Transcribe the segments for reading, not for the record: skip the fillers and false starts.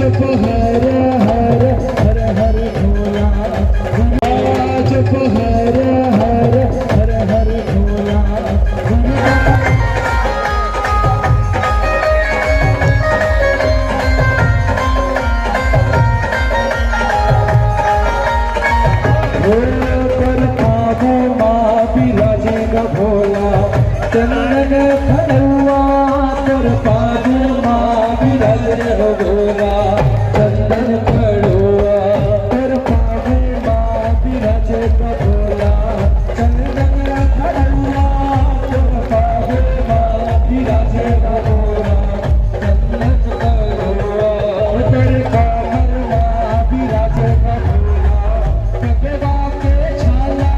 जप हर हर हर हर भोला, जप हर हर हर हर भोला। पर आबू माँ विराजेगा भोला, चंदन खड़ुआ पर पाबू माँ विराजेगा भोला, चंदन खड़ुआ पर पाबू माँ विराजेगा भोला, चंदन खड़ुआ पर पाबू माँ विराजेगा भोला, चंदन खड़ुआ पर कामर माँ विराजेगा भोला, भगवा के छाला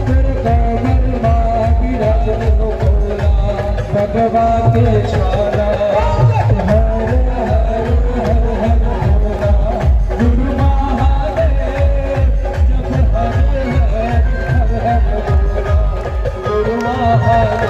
पर कामर माँ विराजेगा भोला, भगवा के छाला हर हर हर हर भोला, गुरु महादेव जप हर हर हर हर भोला, गुरु महादेव।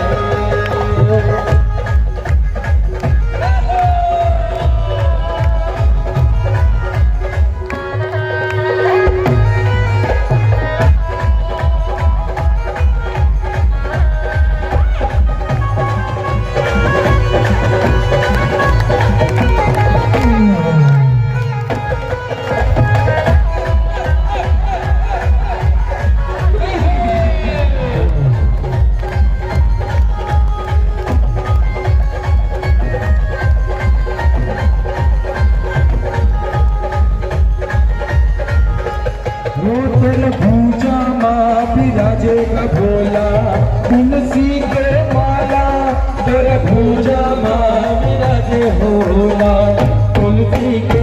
तेरे पूजा माँ विराजेगा भोला, तुलसी के माला तेरे पूजा माँ विराजे भोला, तुलसी के